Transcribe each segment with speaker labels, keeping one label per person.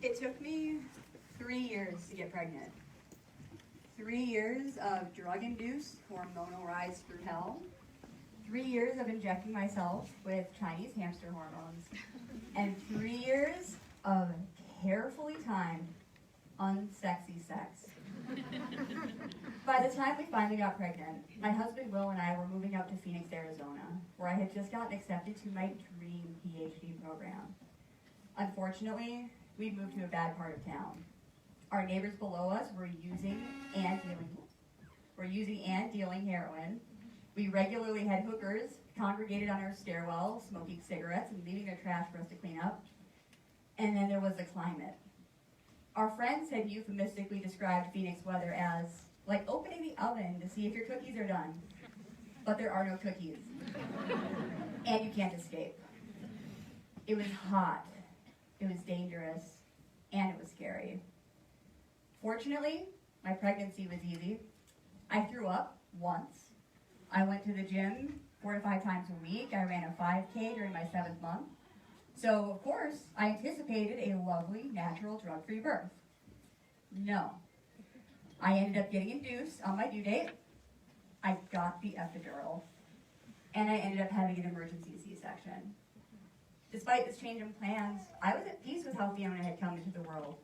Speaker 1: It took me 3 years to get pregnant. 3 years of drug-induced hormonal rise through hell. 3 years of injecting myself with Chinese hamster hormones. And 3 years of carefully timed, unsexy sex. By the time we finally got pregnant, my husband Will and I were moving out to Phoenix, Arizona, where I had just gotten accepted to my dream PhD program. Unfortunately, we'd moved to a bad part of town. Our neighbors below us were using and dealing heroin. We regularly had hookers congregated on our stairwell, smoking cigarettes and leaving their trash for us to clean up. And then there was the climate. Our friends had euphemistically described Phoenix weather as like opening the oven to see if your cookies are done. But there are no cookies. And you can't escape. It was hot. It was dangerous. And it was scary. Fortunately, my pregnancy was easy. I threw up once. I went to the gym 4 to 5 times a week. I ran a 5K during my 7th month. So, of course, I anticipated a lovely, natural, drug-free birth. No. I ended up getting induced on my due date. I got the epidural. And I ended up having an emergency C-section. Despite this change in plans, I was at peace with how Fiona had come into the world.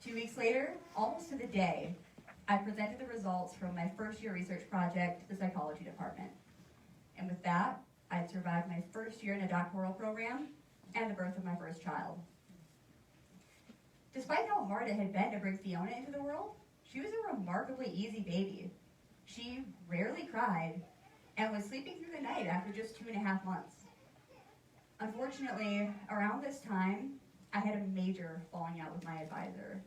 Speaker 1: 2 weeks later, almost to the day, I presented the results from my first-year research project to the psychology department. And with that, I had survived my first year in a doctoral program and the birth of my first child. Despite how hard it had been to bring Fiona into the world, she was a remarkably easy baby. She rarely cried and was sleeping through the night after just 2.5 months. Unfortunately, around this time, I had a major falling out with my advisor.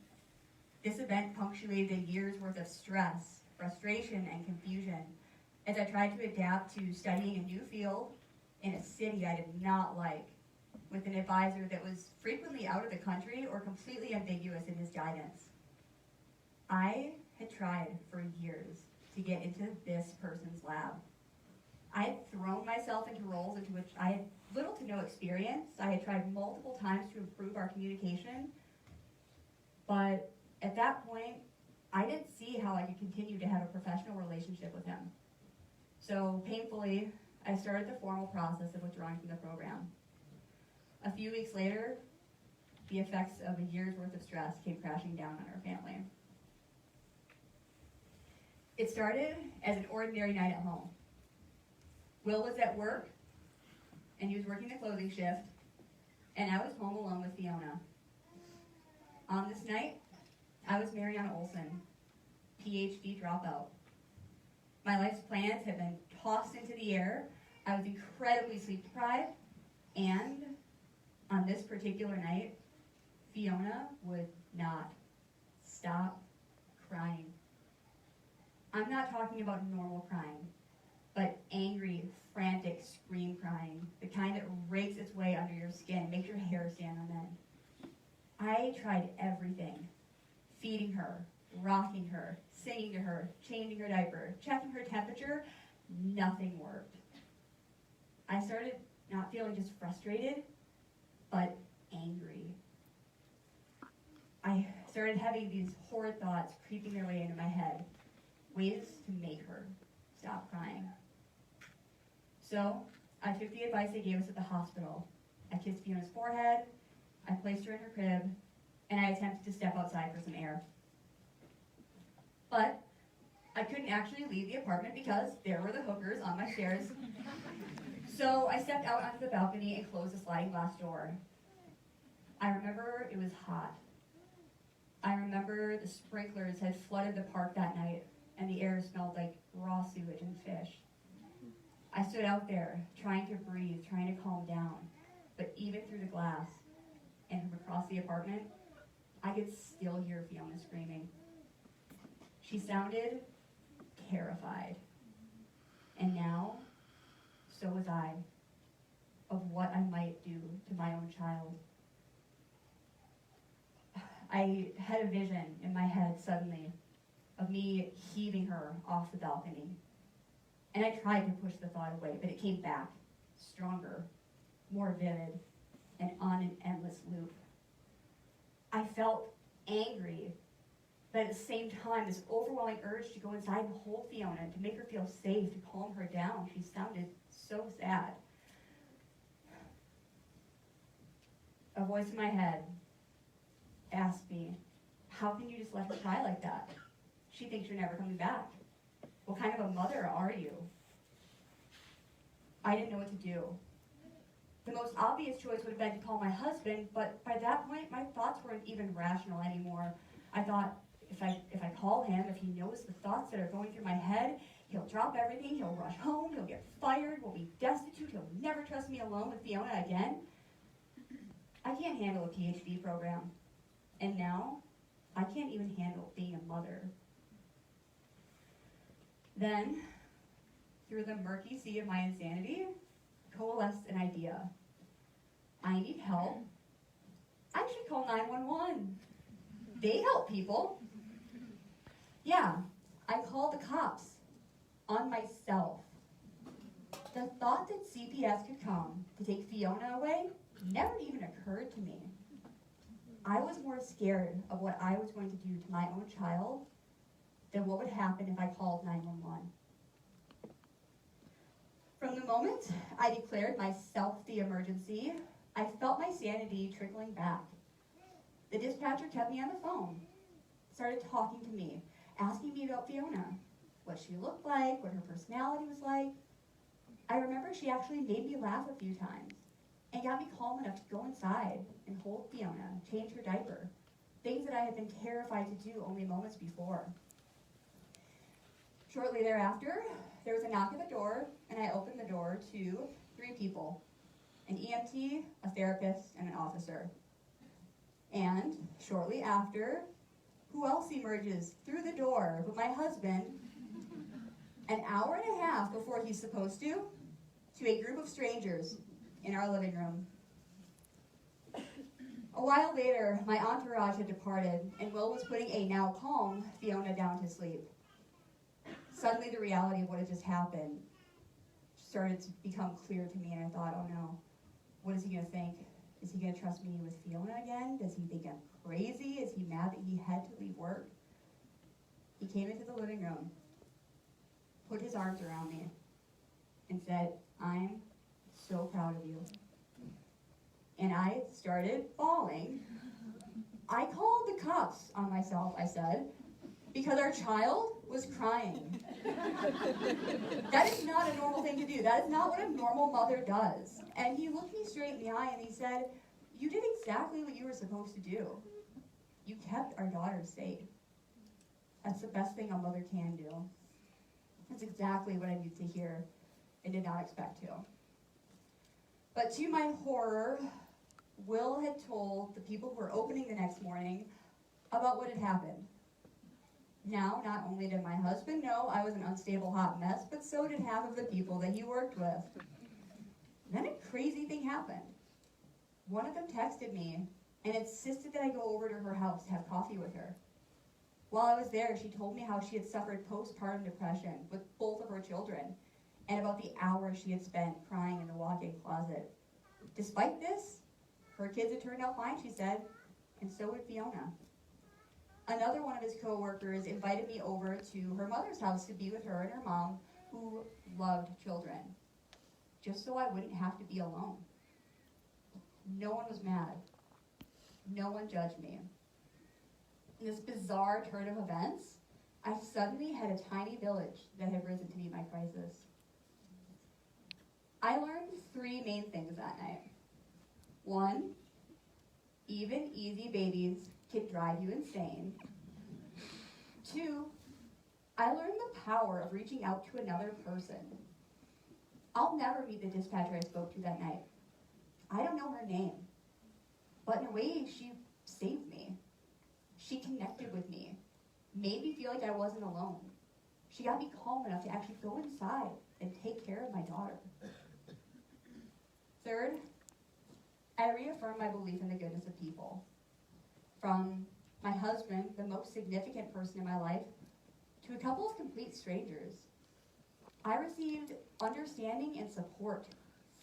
Speaker 1: This event punctuated a year's worth of stress, frustration, and confusion as I tried to adapt to studying a new field in a city I did not like, with an advisor that was frequently out of the country or completely ambiguous in his guidance. I had tried for years to get into this person's lab. I had thrown myself into roles into which I had little to no experience. I had tried multiple times to improve our communication, but at that point, I didn't see how I could continue to have a professional relationship with him. So painfully, I started the formal process of withdrawing from the program. A few weeks later, the effects of a year's worth of stress came crashing down on our family. It started as an ordinary night at home. Will was at work, and he was working the closing shift, and I was home alone with Fiona. On this night, I was Mariana-Olsen, PhD dropout. My life's plans had been tossed into the air. I was incredibly sleep deprived, and on this particular night, Fiona would not stop crying. I'm not talking about normal crying, but angry, frantic scream crying, the kind that rakes its way under your skin, makes your hair stand on end. I tried everything. Feeding her, rocking her, singing to her, changing her diaper, checking her temperature, nothing worked. I started not feeling just frustrated, but angry. I started having these horrid thoughts creeping their way into my head, ways to make her stop crying. So I took the advice they gave us at the hospital. I kissed Fiona's forehead, I placed her in her crib, and I attempted to step outside for some air. But I couldn't actually leave the apartment because there were the hookers on my stairs. So I stepped out onto the balcony and closed the sliding glass door. I remember it was hot. I remember the sprinklers had flooded the park that night, and the air smelled like raw sewage and fish. I stood out there, trying to breathe, trying to calm down, but even through the glass and from across the apartment, I could still hear Fiona screaming. She sounded terrified. And now, so was I, of what I might do to my own child. I had a vision in my head suddenly of me heaving her off the balcony. And I tried to push the thought away, but it came back, stronger, more vivid, and on an endless loop. felt angry, but at the same time, this overwhelming urge to go inside and hold Fiona, to make her feel safe, to calm her down. She sounded so sad. A voice in my head asked me, how can you just let her cry like that? She thinks you're never coming back. What kind of a mother are you? I didn't know what to do. The most obvious choice would have been to call my husband, but by that point, my thoughts weren't even rational anymore. I thought, if I call him, if he knows the thoughts that are going through my head, he'll drop everything, he'll rush home, he'll get fired, we'll be destitute, he'll never trust me alone with Fiona again. I can't handle a PhD program. And now, I can't even handle being a mother. Then, through the murky sea of my insanity, coalesced an idea. I need help. I should call 911. They help people. Yeah, I called the cops on myself. The thought that CPS could come to take Fiona away never even occurred to me. I was more scared of what I was going to do to my own child than what would happen if I called 911. From the moment I declared myself the emergency, I felt my sanity trickling back. The dispatcher kept me on the phone, started talking to me, asking me about Fiona, what she looked like, what her personality was like. I remember she actually made me laugh a few times and got me calm enough to go inside and hold Fiona, change her diaper, things that I had been terrified to do only moments before. Shortly thereafter, there was a knock at the door, and I opened the door to 3 people, an EMT, a therapist, and an officer. And shortly after, who else emerges through the door but my husband, an hour and a half before he's supposed to a group of strangers in our living room. A while later, my entourage had departed, and Will was putting a now calm Fiona down to sleep. Suddenly, the reality of what had just happened started to become clear to me, and I thought, oh no, what is he going to think? Is he going to trust me with Fiona again? Does he think I'm crazy? Is he mad that he had to leave work? He came into the living room, put his arms around me, and said, I'm so proud of you. And I started bawling. I called the cops on myself, I said, because our child was crying. That is not a normal thing to do. That is not what a normal mother does. And he looked me straight in the eye and he said, you did exactly what you were supposed to do. You kept our daughter safe. That's the best thing a mother can do. That's exactly what I needed to hear and did not expect to. But to my horror, Will had told the people who were opening the next morning about what had happened. Now, not only did my husband know I was an unstable hot mess, but so did half of the people that he worked with. Then a crazy thing happened. One of them texted me and insisted that I go over to her house to have coffee with her. While I was there, she told me how she had suffered postpartum depression with both of her children, and about the hours she had spent crying in the walk-in closet. Despite this, her kids had turned out fine, she said, and so would Fiona. Another one of his co-workers invited me over to her mother's house to be with her and her mom, who loved children, just so I wouldn't have to be alone. No one was mad. No one judged me. In this bizarre turn of events, I suddenly had a tiny village that had risen to meet my crisis. I learned 3 main things that night. 1, even easy babies can drive you insane. 2, I learned the power of reaching out to another person. I'll never meet the dispatcher I spoke to that night. I don't know her name, but in a way, she saved me. She connected with me, made me feel like I wasn't alone. She got me calm enough to actually go inside and take care of my daughter. Third, I reaffirmed my belief in the goodness of people. From my husband, the most significant person in my life, to a couple of complete strangers, I received understanding and support,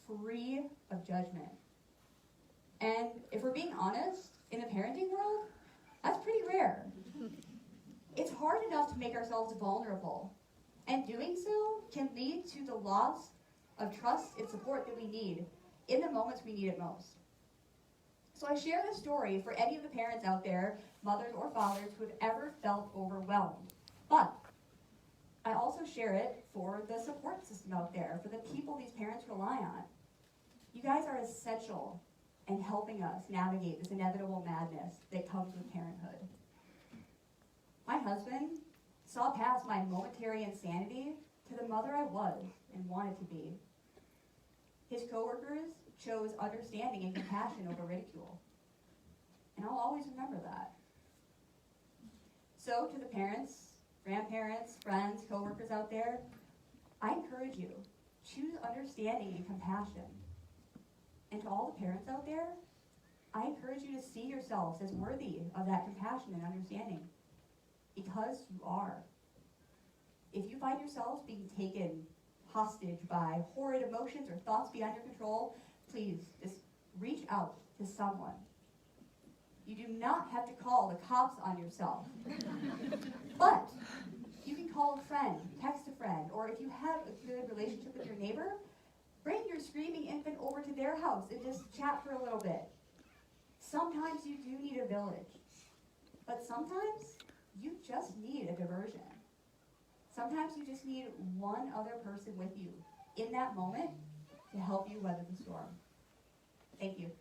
Speaker 1: free of judgment. And if we're being honest, in the parenting world, That's pretty rare. It's hard enough to make ourselves vulnerable, and doing so can lead to the loss of trust and support that we need in the moments we need it most. So I share this story for any of the parents out there, mothers or fathers, who have ever felt overwhelmed. But I also share it for the support system out there, for the people these parents rely on. You guys are essential in helping us navigate this inevitable madness that comes with parenthood. My husband saw past my momentary insanity to the mother I was and wanted to be. His coworkers chose understanding and compassion over ridicule. And I'll always remember that. So to the parents, grandparents, friends, coworkers out there, I encourage you, choose understanding and compassion. And to all the parents out there, I encourage you to see yourselves as worthy of that compassion and understanding, because you are. If you find yourselves being taken hostage by horrid emotions or thoughts beyond your control, please just reach out to someone. You do not have to call the cops on yourself. But you can call a friend, text a friend, or if you have a good relationship with your neighbor, bring your screaming infant over to their house and just chat for a little bit. Sometimes you do need a village, but sometimes you just need a diversion. Sometimes you just need one other person with you in that moment to help you weather the storm. Thank you.